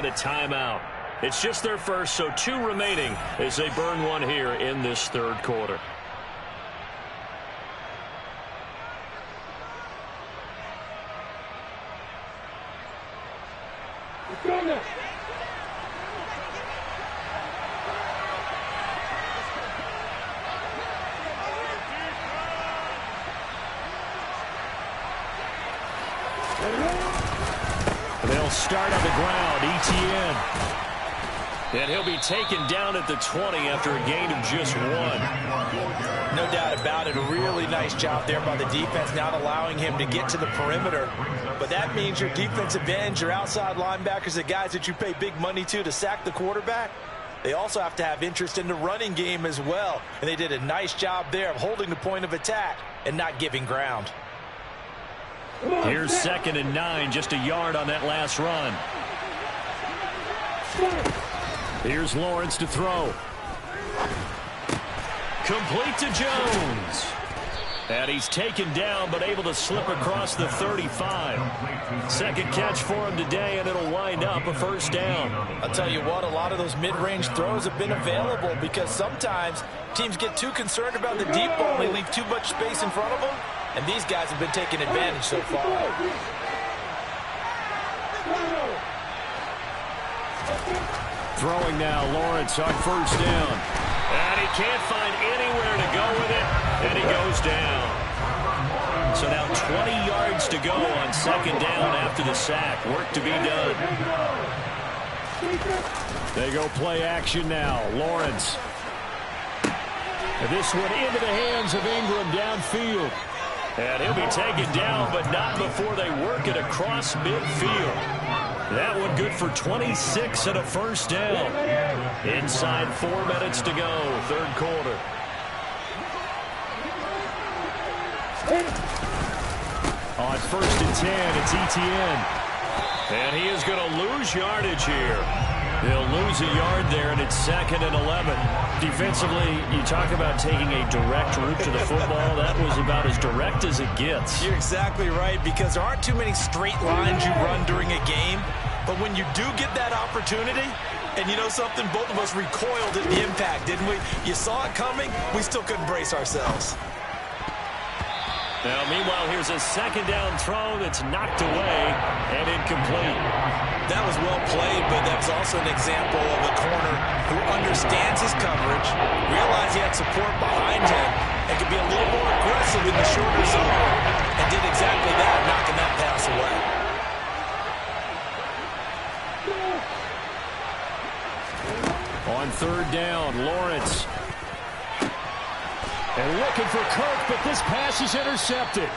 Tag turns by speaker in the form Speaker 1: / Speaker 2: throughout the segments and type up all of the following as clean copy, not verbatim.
Speaker 1: The timeout. It's just their first, so 2 remaining as they burn one here in this third quarter. They'll start on the ground. ETN. And he'll be taken down at the 20 after a gain of just 1.
Speaker 2: No doubt about it. A really nice job there by the defense, not allowing him to get to the perimeter. But that means your defensive ends, your outside linebackers, the guys that you pay big money to sack the quarterback, they also have to have interest in the running game as well. And they did a nice job there of holding the point of attack and not giving ground.
Speaker 1: Here's 2nd and 9, just a yard on that last run. Here's Lawrence to throw. Complete to Jones. And he's taken down, but able to slip across the 35. Second catch for him today, and it'll wind up a first down.
Speaker 2: I'll tell you what, a lot of those mid-range throws have been available because sometimes teams get too concerned about the deep ball and they leave too much space in front of them, and these guys have been taking advantage so far.
Speaker 1: Throwing now, Lawrence on first down. And he can't find anywhere to go with it, and he goes down. So now 20 yards to go on 2nd down after the sack. Work to be done. They go play action now. Lawrence. And this one into the hands of Ingram downfield. And he'll be taken down, but not before they work it across midfield. That one good for 26 and a first down. Inside 4 minutes to go, third quarter. On 1st and 10, it's ETN. And he is going to lose yardage here. He'll lose a yard there, and it's 2nd and 11. Defensively, you talk about taking a direct route to the football. That was about as direct as it gets.
Speaker 2: You're exactly right, because there aren't too many straight lines you run during a game. But when you do get that opportunity, and you know something, both of us recoiled at the impact, didn't we? You saw it coming, we still couldn't brace ourselves.
Speaker 1: Now, meanwhile, here's a 2nd down throw that's knocked away and incomplete.
Speaker 2: That was well played, but that was also an example of a corner who understands his coverage, realized he had support behind him, and could be a little more aggressive in the shorter zone, and did exactly that, knocking that pass away.
Speaker 1: On 3rd down, Lawrence. And looking for Kirk, but this pass is intercepted.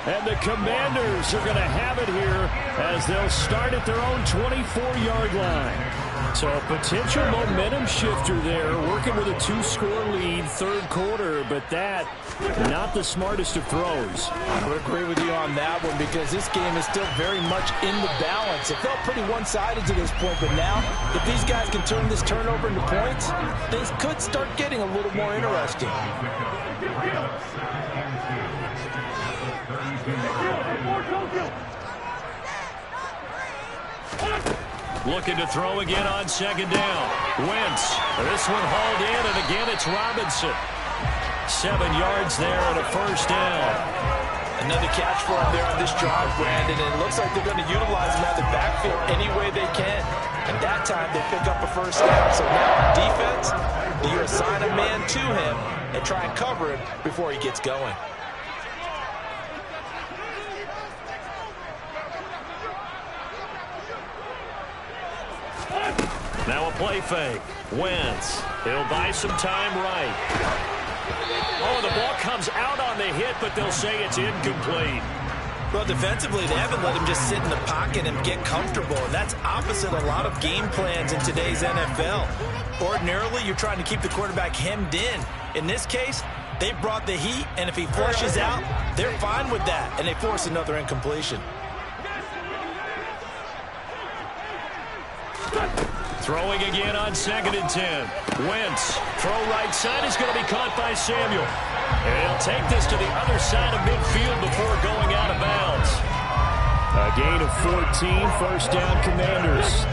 Speaker 1: And the Commanders are going to have it here as they'll start at their own 24-yard line. So a potential momentum shifter there, working with a 2-score lead, third quarter, but that, not the smartest of throws.
Speaker 2: I would agree with you on that one because this game is still very much in the balance. It felt pretty one-sided to this point, but now, if these guys can turn this turnover into points, things could start getting a little more interesting.
Speaker 1: Looking to throw again on 2nd down. Wentz. This one hauled in, and again it's Robinson. 7 yards there and a first down.
Speaker 2: Another catch for him there on this drive, Brandon. And it looks like they're going to utilize him out of the backfield any way they can. And that time they pick up a first down. So now on defense, you assign a man to him and try and cover him before he gets going.
Speaker 1: Now a play fake. Wentz. He'll buy some time right. Oh, the ball comes out on the hit, but they'll say it's incomplete.
Speaker 2: Well, defensively, they haven't let him just sit in the pocket and get comfortable, and that's opposite a lot of game plans in today's NFL. Ordinarily, you're trying to keep the quarterback hemmed in. In this case, they brought the heat, and if he flushes out, they're fine with that, and they force another incompletion.
Speaker 1: Throwing again on 2nd and 10. Wentz. Throw right side is going to be caught by Samuel. And he'll take this to the other side of midfield before going out of bounds. A gain of 14, first down Commanders.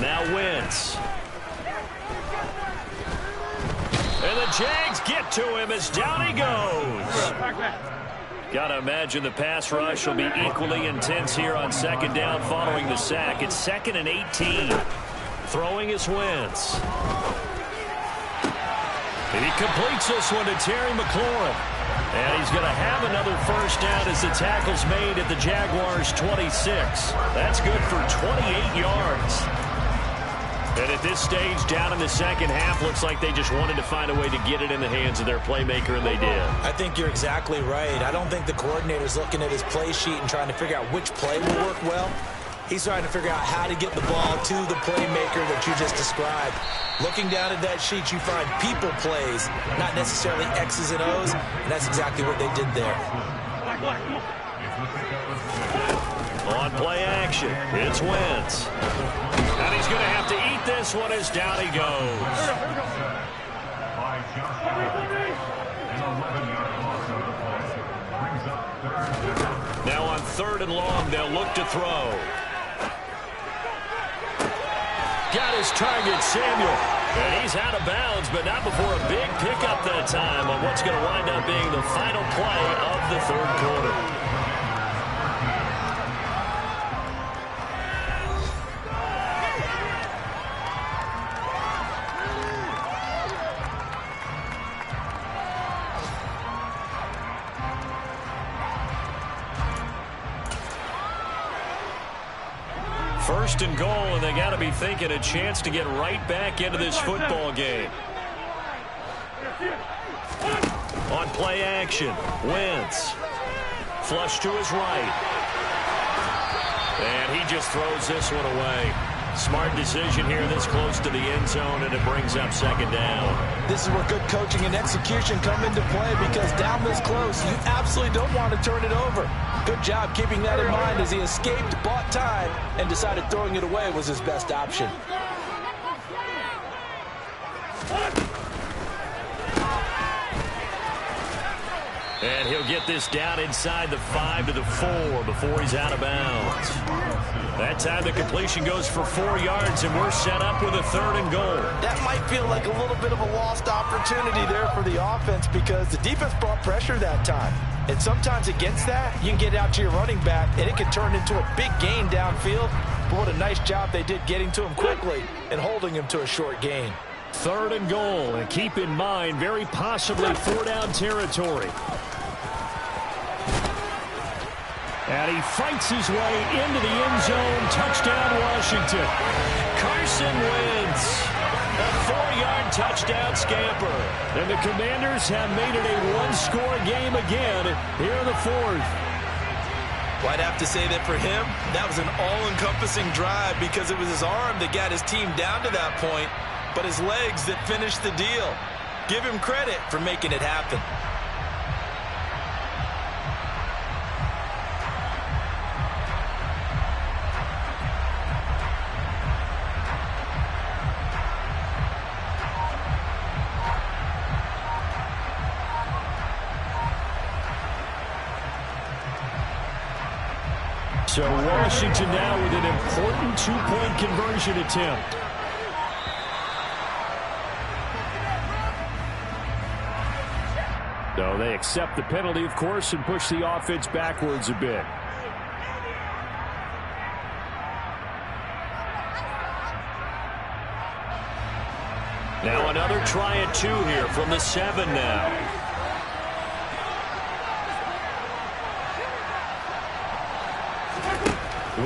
Speaker 1: Now Wentz. And the Jags get to him as down he goes. Got to imagine the pass rush will be equally intense here on second down following the sack. It's 2nd and 18. Throwing is Wentz. And he completes this one to Terry McLaurin. And he's going to have another first down as the tackle's made at the Jaguars' 26. That's good for 28 yards. And at this stage, down in the second half, looks like they just wanted to find a way to get it in the hands of their playmaker, and they did. I think you're exactly right. I don't think the coordinator's looking at his play sheet and trying to figure out which play will work well. He's trying to figure out how to get the ball to the playmaker that you just described. Looking down at that sheet, you find people plays, not necessarily X's and O's, and that's exactly what they did there. On play action, it's Wentz. And he's going to have to eat this one as down he goes. Now on 3rd and long, they'll look to throw. Got his target, Samuel. And he's out of bounds, but not before a big pickup that time on what's going to wind up being the final play of the 3rd quarter. First and goal, and they got to be thinking a chance to get right back into this football game. On play action, Wentz. Flush to his right. And he just throws this one away. Smart decision here this close to the end zone, and it brings up 2nd down. This is where good coaching and execution come into play, because down this close, you absolutely don't want to turn it over. Good job keeping that in mind as he escaped, bought time, and decided throwing it away was his best option. And he'll get this down inside the 5 to the 4 before he's out of bounds. That time the completion goes for 4 yards, and we're set up with a 3rd and goal. That might feel like a little bit of a lost opportunity there for the offense, because the defense brought pressure that time. And sometimes against that, you can get out to your running back, and it can turn into a big gain downfield. But what a nice job they did getting to him quickly and holding him to a short gain. 3rd and goal, and keep in mind, very possibly 4-down territory. And he fights his way into the end zone. Touchdown, Washington. Carson Wentz. A 4-yard touchdown scamper. And the Commanders have made it a one-score game again here in the 4th. Well, I'd have to say that for him, that was an all-encompassing drive, because it was his arm that got his team down to that point, but his legs that finished the deal. Give him credit for making it happen. So Washington now with an important 2-point conversion attempt. So they accept the penalty, of course, and push the offense backwards a bit. Now another try at 2 here from the 7 now.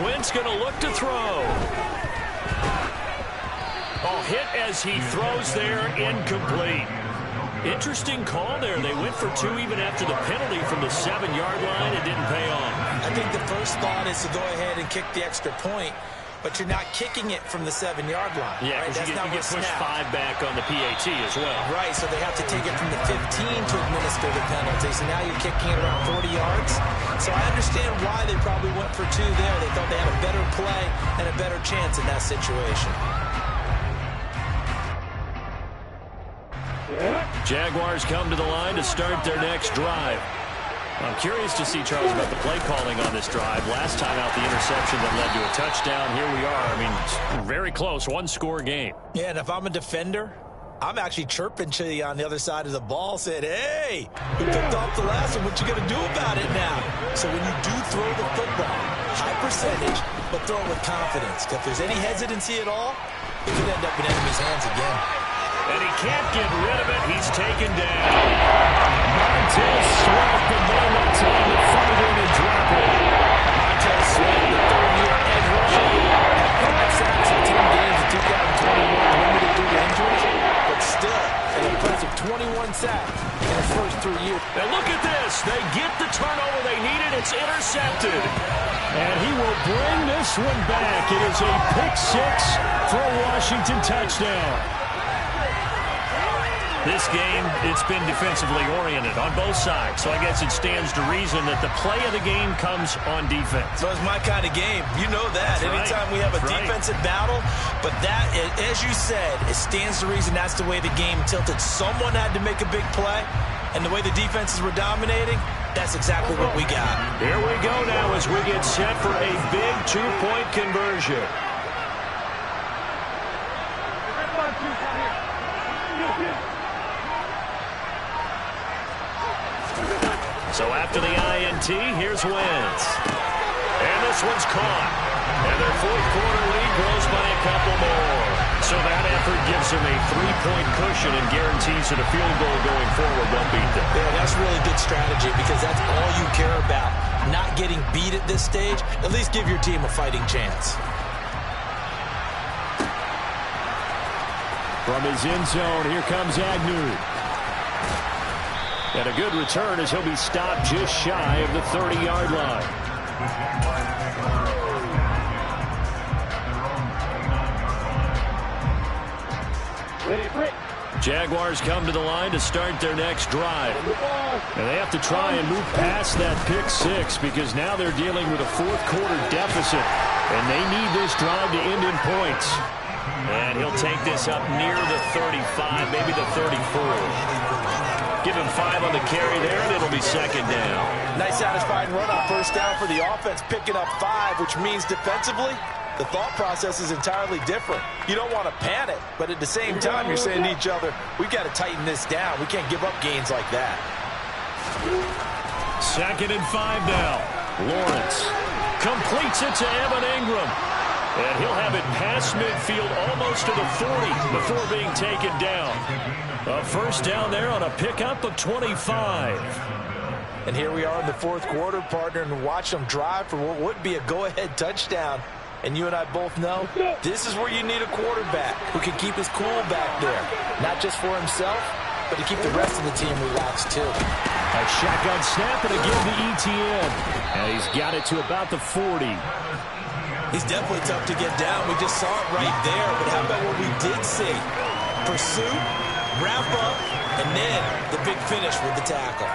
Speaker 1: Wentz going to look to throw. Oh, hit as he throws there, incomplete. Interesting call there. They went for 2 even after the penalty from the 7-yard line. It didn't pay off. I think the first thought is to go ahead and kick the extra point, but you're not kicking it from the 7-yard line. Yeah, because right? you get pushed 5 back on the PAT as well. Right, so they have to take it from the 15 to administer the penalty. So now you're kicking it around 40 yards. So I understand why they probably went for 2 there. They thought they had a better play and a better chance in that situation. Jaguars come to the line to start their next drive. I'm curious to see, Charles, about the play calling on this drive. Last time out, the interception that led to a touchdown. Here we are. I mean, very close, one-score game.
Speaker 2: Yeah, and if I'm a defender, I'm actually chirping to you on the other side of the ball, saying, hey, we picked off the last one. What you going to do about it now? So when you do throw the football, high percentage, but throw it with confidence. If there's any hesitancy at all, it could end up in enemy's hands again.
Speaker 1: And he can't get rid of it. He's taken down. Montez Sweat, the man that's on the fight in and drop it.
Speaker 2: Montez Sweat, the third-year edge rusher, had 5 sacks in 10 games in 2021, limited due to injuries, but still an impressive 21 sacks in his first 3 years.
Speaker 1: And look at this. They get the turnover they needed. It's intercepted. And he will bring this one back. It is a pick-6 for a Washington touchdown. This game, it's been defensively oriented on both sides, so I guess it stands to reason that the play of the game comes on defense.
Speaker 2: So it's my kind of game. You know that.
Speaker 1: That's
Speaker 2: Anytime
Speaker 1: right.
Speaker 2: we have a
Speaker 1: That's
Speaker 2: defensive battle, but that, as you said, it stands to reason that's the way the game tilted. Someone had to make a big play, and the way the defenses were dominating, that's exactly what we got.
Speaker 1: Here we go now as we get set for a big two-point conversion. So after the INT, here's Wentz. And this one's caught. And their fourth quarter lead grows by a couple more. So that effort gives them a 3-point cushion and guarantees that a field goal going forward won't beat them.
Speaker 2: Yeah, that's really good strategy because that's all you care about. Not getting beat at this stage. At least give your team a fighting chance.
Speaker 1: From his end zone, here comes Agnew. And a good return as he'll be stopped just shy of the 30-yard line. Jaguars come to the line to start their next drive. And they have to try and move past that pick-6 because now they're dealing with a fourth-quarter deficit. And they need this drive to end in points. And he'll take this up near the 35, maybe the 34. Give him 5 on the carry there, and it'll be second down.
Speaker 2: Nice satisfying run on first down for the offense, picking up 5, which means defensively, the thought process is entirely different. You don't want to panic, but at the same time, you're saying to each other, we've got to tighten this down. We can't give up gains like that.
Speaker 1: Second and 5 now. Lawrence completes it to Evan Ingram. And he'll have it past midfield almost to the 40 before being taken down. A first down there on a pickup of 25.
Speaker 2: And here we are in the fourth quarter, partner, and watch them drive for what would be a go-ahead touchdown. And you and I both know this is where you need a quarterback who can keep his cool back there. Not just for himself, but to keep the rest of the team relaxed too.
Speaker 1: A shotgun snap and again to ETN. And he's got it to about the 40.
Speaker 2: He's definitely tough to get down. We just saw it right there. But how about what we did see? Pursuit, wrap up, and then the big finish with the tackle.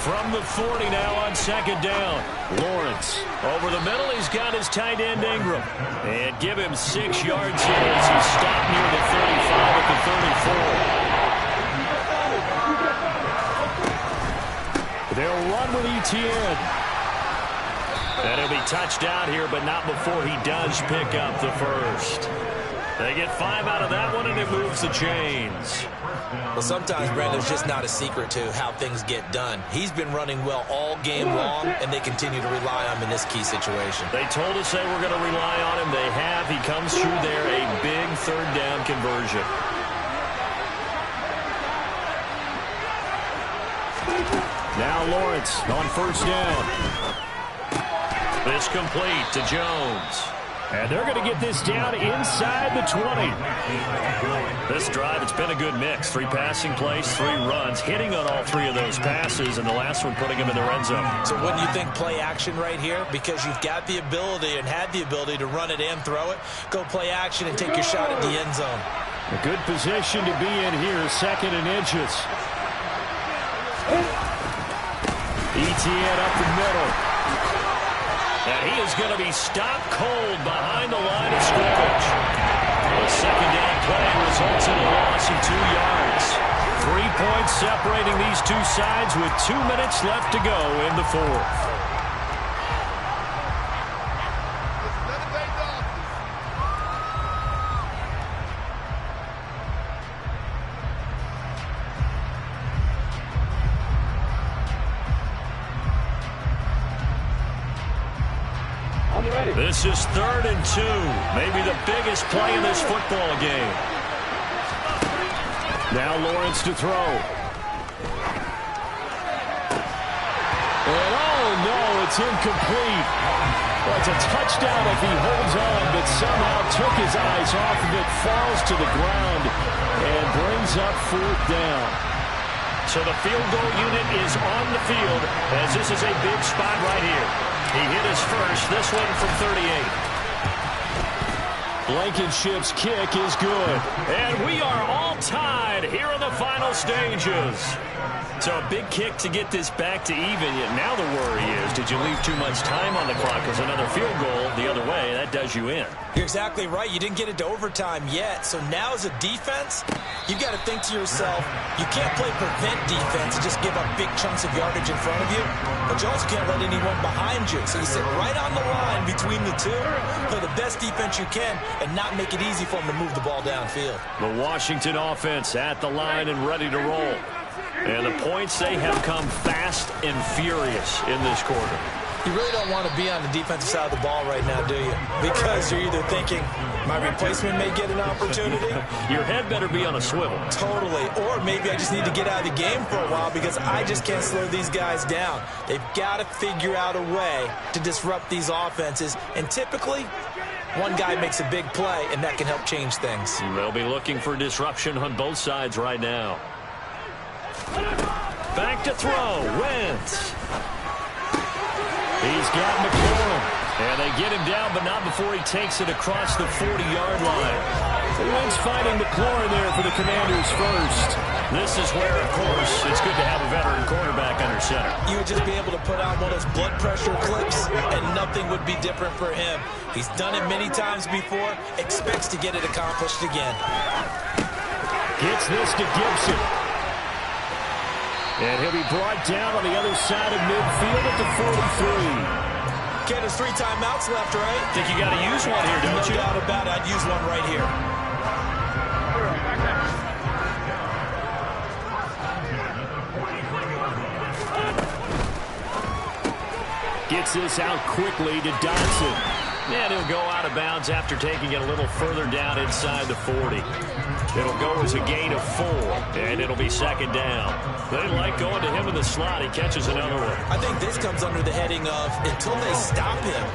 Speaker 1: From the 40 now on second down. Lawrence over the middle. He's got his tight end Ingram. And give him 6 yards here as he's stopped near the 35 at the 34. They'll run with ETN. And he'll be touched out here, but not before he does pick up the first. They get 5 out of that one, and it moves the chains.
Speaker 2: Well, sometimes, Brandon, it's just not a secret to how things get done. He's been running well all game long, and they continue to rely on him in this key situation.
Speaker 1: They told us they were going to rely on him. They have. He comes through there, a big third down conversion. Now Lawrence on first down. This complete to Jones. And they're going to get this down inside the 20. This drive, it's been a good mix. 3 passing plays, 3 runs, hitting on all 3 of those passes, and the last one putting him in the red zone.
Speaker 2: So wouldn't you think play action right here? Because you've got the ability and had the ability to run it and throw it. Go play action and take your shot at the end zone.
Speaker 1: A good position to be in here, second and inches. ETN up the middle. And he is going to be stopped cold behind the line of scrimmage. The second down play results in a loss of 2 yards. 3 points separating these two sides with 2 minutes left to go in the fourth. This is 3rd and 2. Maybe the biggest play in this football game. Now Lawrence to throw. And oh no, it's incomplete. Well, it's a touchdown if he holds on, but somehow took his eyes off of it, falls to the ground, and brings up 4th down. So the field goal unit is on the field, as this is a big spot right here. He hit his first, this one from 38. Blankenship's kick is good. And we are all tied here in the final stages. So a big kick to get this back to even. Yet now the worry is, did you leave too much time on the clock? Because another field goal the other way, that does you in.
Speaker 2: You're exactly right. You didn't get it to overtime yet. So now as a defense, you've got to think to yourself, you can't play prevent defense and just give up big chunks of yardage in front of you. But you also can't let anyone behind you. So you sit right on the line between the two, play the best defense you can, and not make it easy for them to move the ball downfield.
Speaker 1: The Washington offense at the line and ready to roll. And the points, they have come fast and furious in this quarter.
Speaker 2: You really don't want to be on the defensive side of the ball right now, do you? Because you're either thinking, my replacement may get an opportunity.
Speaker 1: Your head better be on a swivel.
Speaker 2: Totally. Or maybe I just need to get out of the game for a while because I just can't slow these guys down. They've got to figure out a way to disrupt these offenses. And typically, one guy makes a big play, and that can help change things.
Speaker 1: They'll be looking for disruption on both sides right now. Back to throw. Wentz. He's got McLaurin. And they get him down, but not before he takes it across the 40-yard line. Wentz finding McLaurin there for the Commanders first. This is where, of course, it's good to have a veteran quarterback under center.
Speaker 2: You would just be able to put on one of those blood pressure clips, and nothing would be different for him. He's done it many times before, expects to get it accomplished again.
Speaker 1: Gets this to Gibson. And he'll be brought down on the other side of midfield at the 43.
Speaker 2: Ken, there's 3 timeouts left, right?
Speaker 1: Think you got to use one here, don't you?
Speaker 2: No doubt about it. I'd use one right here.
Speaker 1: Gets this out quickly to Dotson. And he'll go out of bounds after taking it a little further down inside the 40. It'll go as a gain of 4, and it'll be 2nd down. They like going to him in the slot. He catches another one.
Speaker 2: I think this comes under the heading of, until they stop him,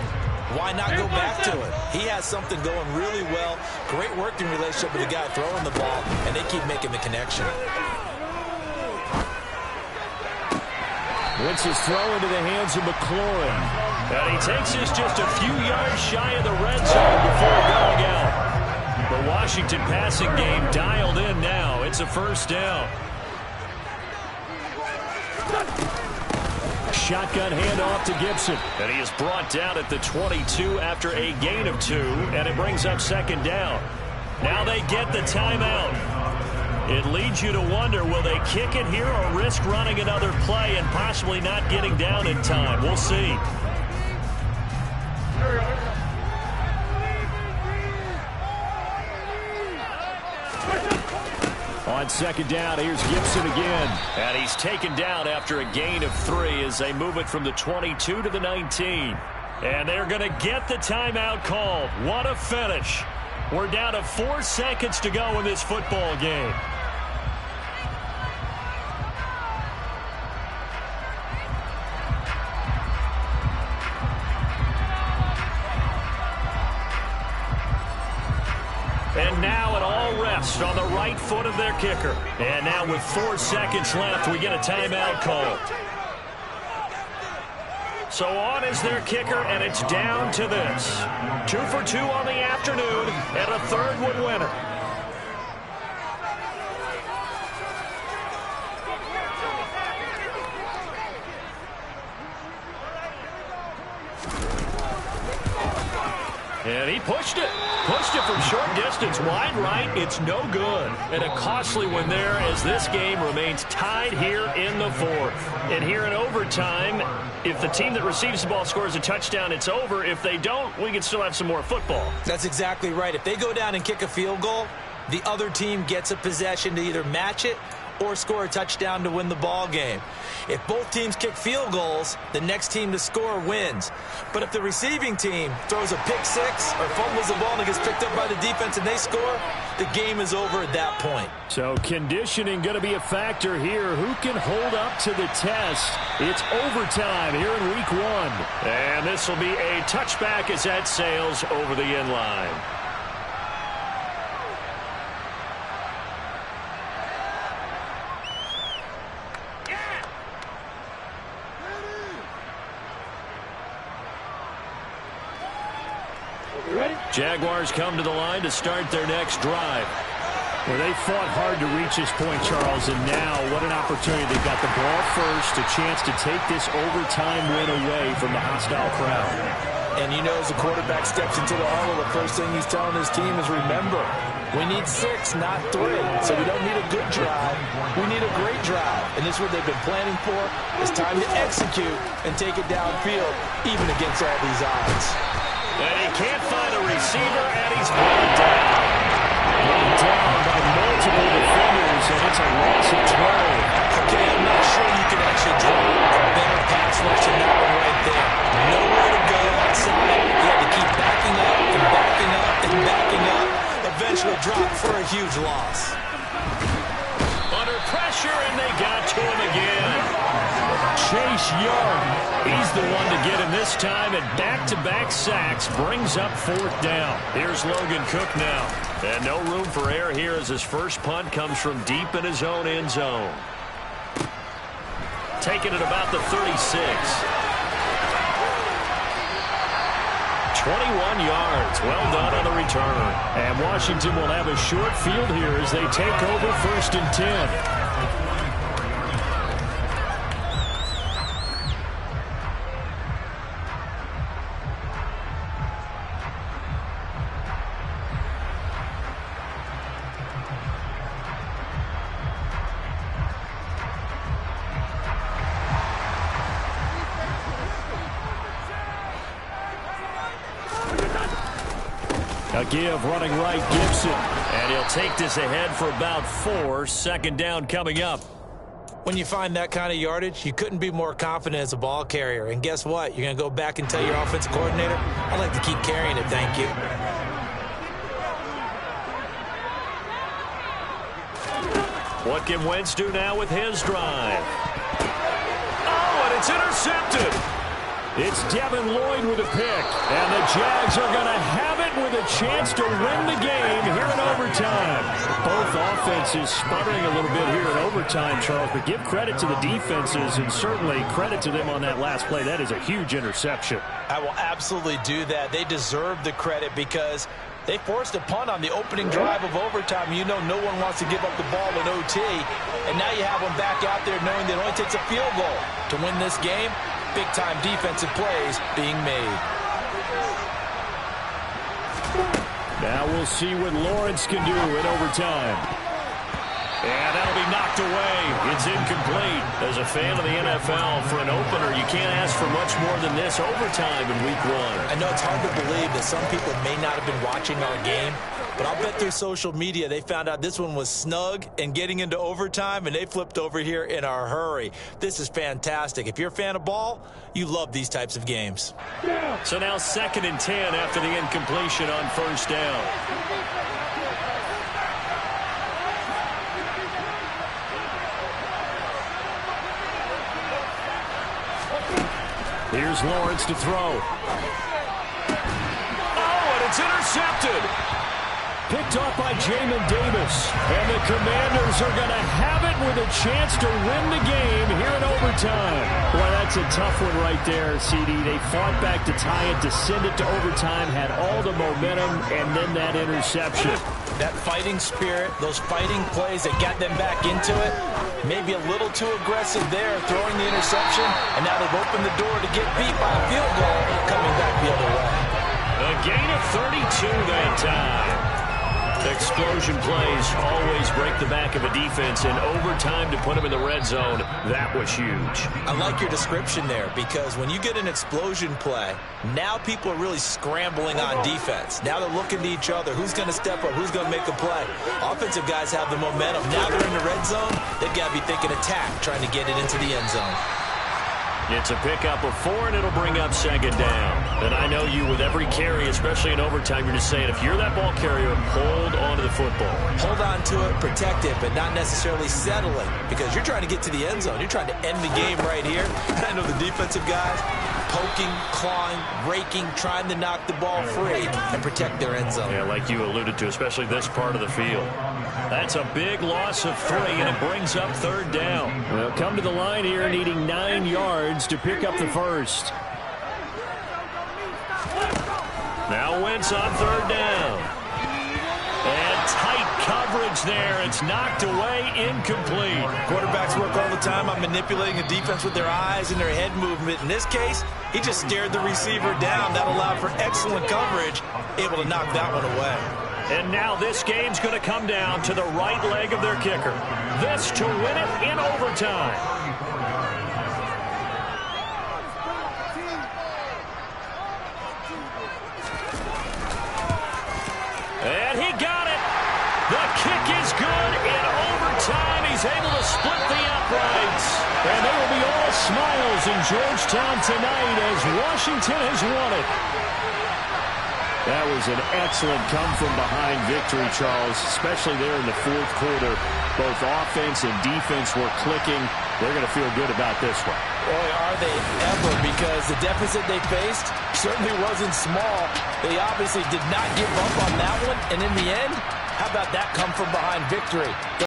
Speaker 2: why not go back to it? He has something going really well. Great working relationship with the guy throwing the ball, and they keep making the connection.
Speaker 1: Wentz is thrown into the hands of McLaurin. And he takes this just a few yards shy of the red zone before going out. The Washington passing game dialed in now. It's a 1st down. Shotgun handoff to Gibson. And he is brought down at the 22 after a gain of 2. And it brings up 2nd down. Now they get the timeout. It leads you to wonder, will they kick it here or risk running another play and possibly not getting down in time? We'll see. On 2nd down, here's Gibson again. And he's taken down after a gain of 3 as they move it from the 22 to the 19. And they're going to get the timeout called. What a finish. We're down to 4 seconds to go in this football game. And now it all rests on the right foot of their kicker. And now with 4 seconds left, we get a timeout call. So on is their kicker, and it's down to this. 2 for 2 on the afternoon, and a 3rd one winner. And he pushed it. Pushed it from short distance. Wide right. It's no good. And a costly one there as this game remains tied here in the fourth. And here in overtime, if the team that receives the ball scores a touchdown, it's over. If they don't, we can still have some more football.
Speaker 2: That's exactly right. If they go down and kick a field goal, the other team gets a possession to either match it or score a touchdown to win the ball game. If both teams kick field goals, the next team to score wins. But if the receiving team throws a pick six or fumbles the ball and it gets picked up by the defense and they score, the game is over at that point.
Speaker 1: So conditioning going to be a factor here. Who can hold up to the test? It's overtime here in week one. And this will be a touchback as that sails over the end line. Jaguars come to the line to start their next drive. Well, they fought hard to reach this point, Charles, and now what an opportunity. They've got the ball first, a chance to take this overtime win away from the hostile crowd.
Speaker 2: And you know, as the quarterback steps into the huddle, the first thing he's telling his team is, remember, we need 6, not 3. So we don't need a good drive. We need a great drive. And this is what they've been planning for. It's time to execute and take it downfield, even against all these odds.
Speaker 1: And he can't find a receiver, and he's brought down. Brought down by multiple defenders, and it's a loss of 12.
Speaker 2: Okay, I'm not sure you can actually draw a better pass rush than that one right there. Nowhere to go outside. He had to keep backing up and backing up and backing up. Eventually dropped for a huge loss.
Speaker 1: Under pressure, and they got to him again. Chase Young, he's the one to get him this time, and back-to-back sacks brings up 4th down. Here's Logan Cook now. And no room for error here as his first punt comes from deep in his own end zone. Taking it about the 36. 21 yards. Well done on the return. And Washington will have a short field here as they take over 1st and 10. A give running right, Gibson. And he'll take this ahead for about 4. 2nd down coming up.
Speaker 2: When you find that kind of yardage, you couldn't be more confident as a ball carrier. And guess what? You're going to go back and tell your offensive coordinator, I'd like to keep carrying it, thank you.
Speaker 1: What can Wentz do now with his drive? Oh, and it's intercepted. It's Devin Lloyd with a pick, and the Jags are going to have it with a chance to win the game here in overtime. Both offenses sputtering a little bit here in overtime, Charles, but give credit to the defenses and certainly credit to them on that last play. That is a huge interception.
Speaker 2: I will absolutely do that. They deserve the credit because they forced a punt on the opening drive of overtime. You know no one wants to give up the ball in OT, and now you have them back out there knowing that it only takes a field goal to win this game. Big-time defensive plays being made.
Speaker 1: Now we'll see what Lawrence can do in overtime. And that'll be knocked away. It's incomplete. As a fan of the NFL, for an opener, you can't ask for much more than this overtime in week 1.
Speaker 2: I know it's hard to believe that some people may not have been watching our game, but I'll bet through social media they found out this one was snug and getting into overtime, and they flipped over here in a hurry. This is fantastic. If you're a fan of ball, you love these types of games.
Speaker 1: So now 2nd and 10 after the incompletion on 1st down. Here's Lawrence to throw. Oh, and it's intercepted. Picked off by Jamin Davis. And the Commanders are going to have it with a chance to win the game here in overtime. Boy, that's a tough one right there, CD. They fought back to tie it, to send it to overtime, had all the momentum, and then that interception.
Speaker 2: That fighting spirit, those fighting plays that got them back into it, maybe a little too aggressive there, throwing the interception, and now they've opened the door to get beat by a field goal, coming back the other way.
Speaker 1: A gain of 32 that time. Explosion plays always break the back of a defense, and overtime to put them in the red zone, that was huge.
Speaker 2: I like your description there, because when you get an explosion play, now people are really scrambling on defense. Now they're looking to each other. Who's going to step up? Who's going to make a play? Offensive guys have the momentum. Now they're in the red zone. They've got to be thinking attack, trying to get it into the end zone.
Speaker 1: It's a pickup of 4, and it'll bring up second down. And I know you, with every carry, especially in overtime, you're just saying, if you're that ball carrier, hold on to the football.
Speaker 2: Hold on to it, protect it, but not necessarily settling, because you're trying to get to the end zone. You're trying to end the game right here. I know the defensive guys poking, clawing, raking, trying to knock the ball free and protect their end zone.
Speaker 1: Yeah, like you alluded to, especially this part of the field. That's a big loss of 3, and it brings up third down. Well, come to the line here needing 9 yards to pick up the first. Now Wentz on third down. And tight coverage there. It's knocked away, incomplete.
Speaker 2: Quarterbacks work all the time on manipulating the defense with their eyes and their head movement. In this case, he just stared the receiver down. That allowed for excellent coverage, able to knock that one away.
Speaker 1: And now this game's going to come down to the right leg of their kicker. This to win it in overtime. And he got it. The kick is good in overtime. He's able to split the uprights. And they will be all smiles in Georgetown tonight as Washington has won it. That was an excellent come-from-behind victory, Charles, especially there in the fourth quarter. Both offense and defense were clicking. They're going to feel good about this one.
Speaker 2: Boy, are they ever, because the deficit they faced certainly wasn't small. They obviously did not give up on that one, and in the end, how about that come-from-behind victory?